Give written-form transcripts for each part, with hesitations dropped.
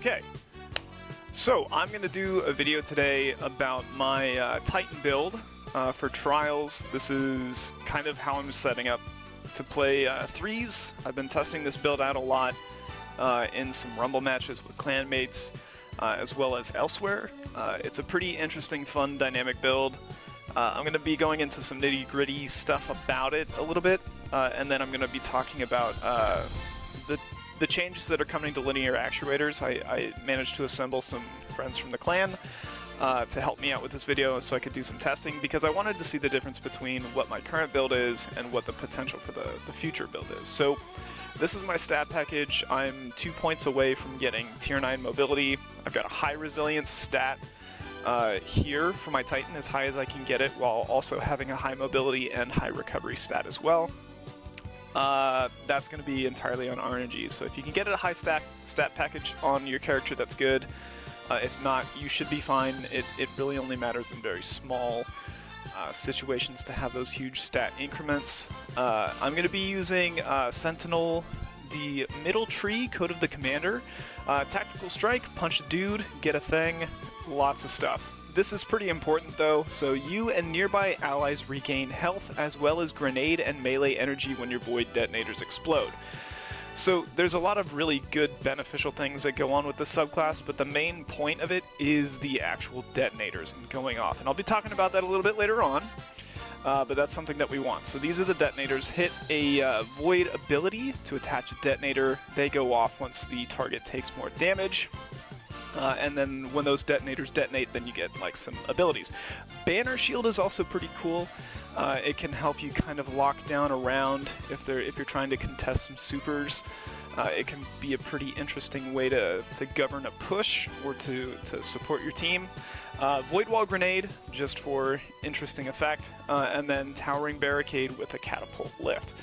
Okay, so I'm going to do a video today about my Titan build for Trials. This is kind of how I'm setting up to play threes. I've been testing this build out a lot in some Rumble matches with clanmates, as well as elsewhere. It's a pretty interesting, fun, dynamic build. I'm going to be going into some nitty-gritty stuff about it a little bit, and then I'm going to be talking about the changes that are coming to linear actuators. I managed to assemble some friends from the clan to help me out with this video so I could do some testing, because I wanted to see the difference between what my current build is and what the potential for the future build is. So this is my stat package. I'm 2 points away from getting tier 9 mobility. I've got a high resilience stat here for my Titan, as high as I can get it, while also having a high mobility and high recovery stat as well. That's going to be entirely on RNG, so if you can get a high stat package on your character, that's good. If not, you should be fine. It really only matters in very small situations to have those huge stat increments. I'm going to be using Sentinel, the middle tree, Code of the Commander, Tactical Strike, punch a dude, get a thing, lots of stuff. This is pretty important though, so you and nearby allies regain health as well as grenade and melee energy when your void detonators explode. So there's a lot of really good beneficial things that go on with this subclass, but the main point of it is the actual detonators and going off. And I'll be talking about that a little bit later on, but that's something that we want. So these are the detonators. Hit a void ability to attach a detonator. They go off once the target takes more damage. And then when those detonators detonate, then you get like some abilities. Banner Shield is also pretty cool. It can help you kind of lock down a round if you're trying to contest some supers. It can be a pretty interesting way to govern a push or to support your team. Void Wall Grenade, just for interesting effect, and then Towering Barricade with a Catapult Lift.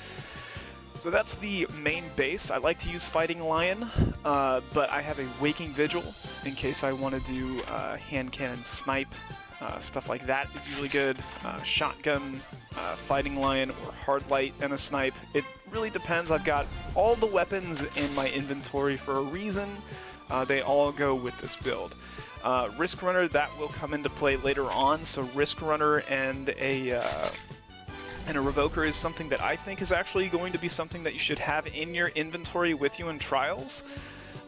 So that's the main base. I like to use Fighting Lion, but I have a Waking Vigil in case I want to do hand cannon snipe. Stuff like that is really good. Shotgun, Fighting Lion, or Hard Light and a snipe. It really depends. I've got all the weapons in my inventory for a reason. They all go with this build. Risk Runner, that will come into play later on. So Risk Runner and a Revoker is something that I think is actually going to be something that you should have in your inventory with you in Trials.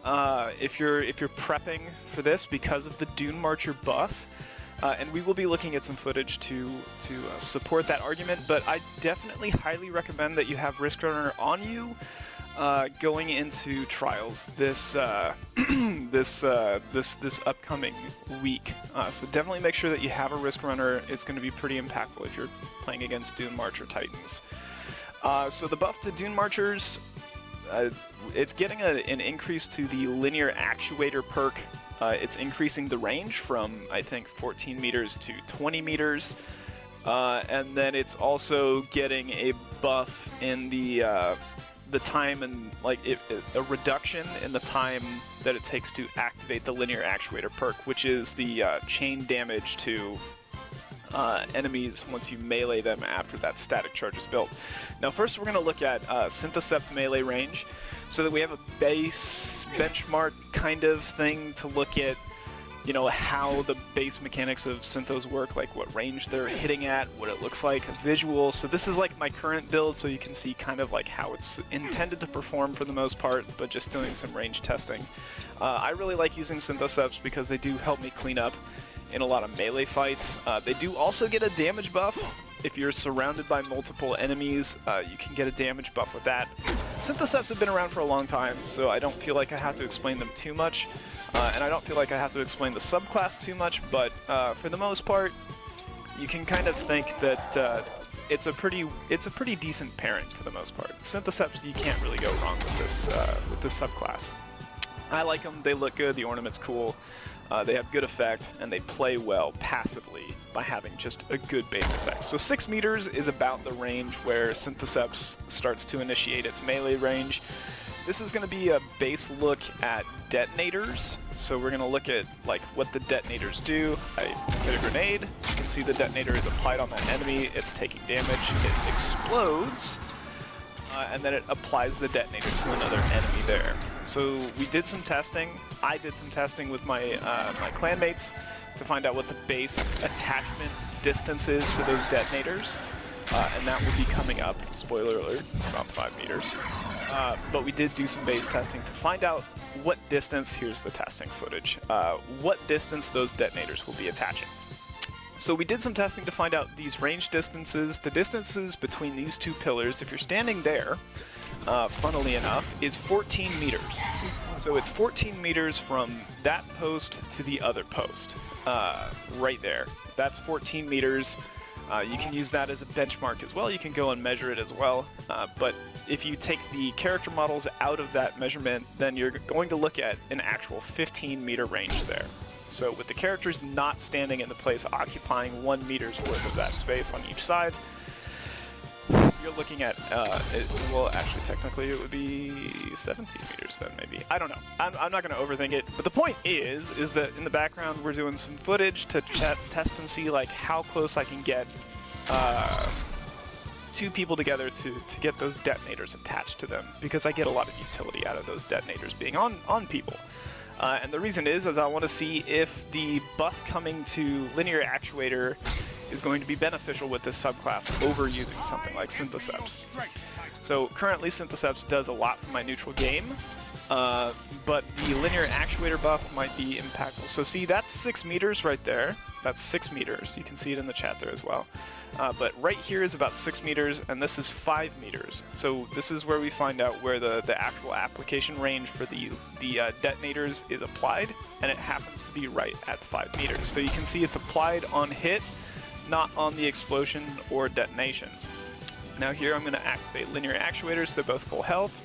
If you're prepping for this because of the Dune Marcher buff. And we will be looking at some footage to support that argument, but I definitely highly recommend that you have Risk Runner on you going into Trials this this upcoming week. So definitely make sure that you have a Risk Runner. It's going to be pretty impactful if you're playing against Dune Marcher Titans. So the buff to Dune Marchers, it's getting an increase to the linear actuator perk. It's increasing the range from, I think, 14 meters to 20 meters. And then it's also getting a buff in the time, and like a reduction in the time that it takes to activate the linear actuator perk, which is the chain damage to enemies once you melee them after that static charge is built. Now first we're going to look at Synthocept melee range, so that we have a base benchmark kind of thing to look at, you know, how the base mechanics of Synthos work, like what range they're hitting at, what it looks like, a visual. So this is like my current build, so you can see kind of like how it's intended to perform for the most part, but just doing some range testing. I really like using Synthocepts because they do help me clean up in a lot of melee fights. They do also get a damage buff. If you're surrounded by multiple enemies, you can get a damage buff with that. Synthocepts have been around for a long time, so I don't feel like I have to explain them too much, and I don't feel like I have to explain the subclass too much, but for the most part, you can kind of think that it's a pretty decent pairing for the most part. Synthocepts, you can't really go wrong with this subclass. I like them, they look good, the ornament's cool. They have good effect, and they play well passively by having just a good base effect. So 6 meters is about the range where Synthocept starts to initiate its melee range. This is going to be a base look at detonators. So we're going to look at like what the detonators do. I hit a grenade. You can see the detonator is applied on that enemy. It's taking damage. It explodes. And then it applies the detonator to another enemy there. So we did some testing. I did some testing with my my clanmates to find out what the base attachment distance is for those detonators, and that will be coming up. Spoiler alert, it's about 5 meters. But we did do some base testing to find out what distance, here's the testing footage, what distance those detonators will be attaching. So we did some testing to find out these range distances. The distances between these two pillars, if you're standing there, funnily enough, is 14 meters. So it's 14 meters from that post to the other post, right there. That's 14 meters. You can use that as a benchmark as well. You can go and measure it as well. But if you take the character models out of that measurement, then you're going to look at an actual 15-meter range there. So with the characters not standing in the place occupying 1 meter's worth of that space on each side, you're looking at, well, actually, technically it would be 17 meters then, maybe. I don't know. I'm not going to overthink it. But the point is that in the background, we're doing some footage to test and see, like, how close I can get two people together to get those detonators attached to them, because I get a lot of utility out of those detonators being on people. And the reason is I want to see if the buff coming to Linear Actuator is going to be beneficial with this subclass over using something like Synthoceps. So currently Synthoceps does a lot for my neutral game, but the Linear Actuator buff might be impactful. So see, that's 6 meters right there. That's 6 meters. You can see it in the chat there as well. But right here is about 6 meters, and this is 5 meters. So this is where we find out where the actual application range for the detonators is applied, and it happens to be right at 5 meters. So you can see it's applied on hit, not on the explosion or detonation. Now here I'm going to activate Linear Actuators. They're both full health.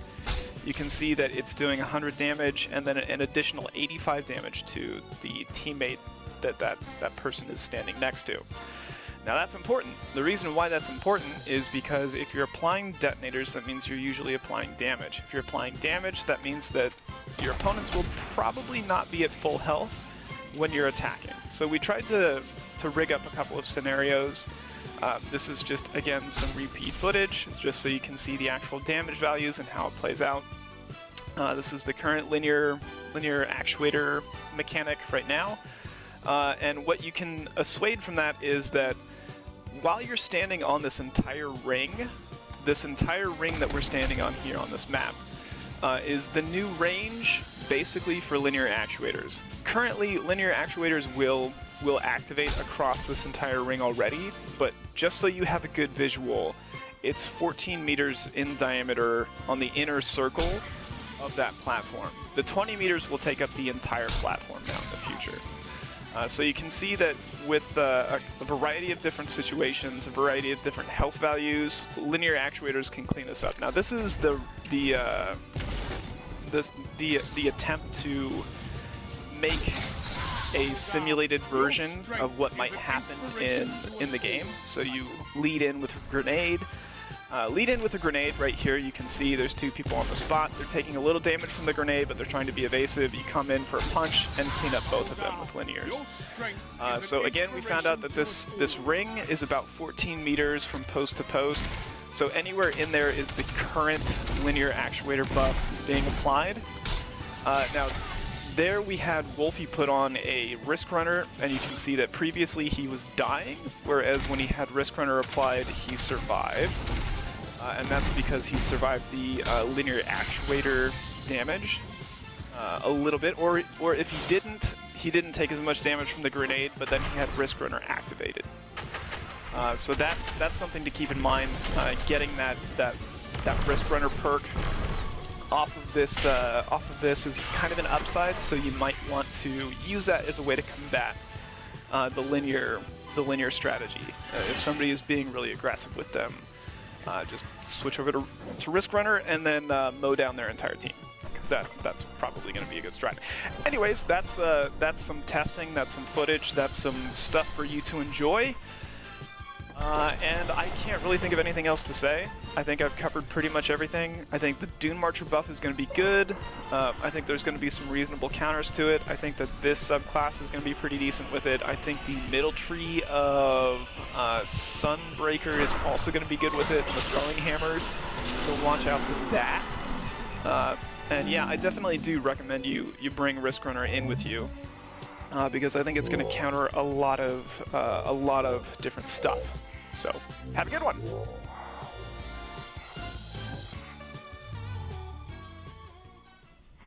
You can see that it's doing 100 damage and then an additional 85 damage to the teammate that person is standing next to. Now that's important. The reason why that's important is because if you're applying detonators, that means you're usually applying damage. If you're applying damage, that means that your opponents will probably not be at full health when you're attacking. So we tried to rig up a couple of scenarios. This is just, again, some repeat footage, just so you can see the actual damage values and how it plays out. This is the current linear actuator mechanic right now. And what you can assuade from that is that while you're standing on this entire ring that we're standing on here on this map, is the new range basically for linear actuators. Currently, linear actuators will activate across this entire ring already, but just so you have a good visual, it's 14 meters in diameter on the inner circle of that platform. The 20 meters will take up the entire platform now in the future. So you can see that with a variety of different situations, a variety of different health values, linear actuators can clean this up. Now this is the attempt to make a simulated version of what might happen in the game. So you lead in with a grenade. Right here. You can see there's two people on the spot. They're taking a little damage from the grenade, but they're trying to be evasive. You come in for a punch and clean up both of them with linears. So again, we found out that this ring is about 14 meters from post to post. So anywhere in there is the current linear actuator buff being applied. Now, there we had Wolfie put on a Risk Runner, and you can see that previously he was dying, whereas when he had Risk Runner applied, he survived. And that's because he survived the linear actuator damage a little bit, or if he didn't take as much damage from the grenade, but then he had Risk Runner activated. So that's something to keep in mind. Getting that Risk Runner perk off of this is kind of an upside, so you might want to use that as a way to combat the linear strategy. If somebody is being really aggressive with them, just switch over to Risk Runner and then mow down their entire team, because that's probably going to be a good strat. Anyways, that's some testing, that's some footage, that's some stuff for you to enjoy. And I can't really think of anything else to say. I think I've covered pretty much everything. I think the Dune Marcher buff is going to be good. I think there's going to be some reasonable counters to it. I think that this subclass is going to be pretty decent with it. I think the middle tree of Sunbreaker is also going to be good with it, and the throwing hammers, so watch out for that. And yeah, I definitely do recommend you bring Risk Runner in with you because I think it's going to counter a lot of different stuff. So have a good one.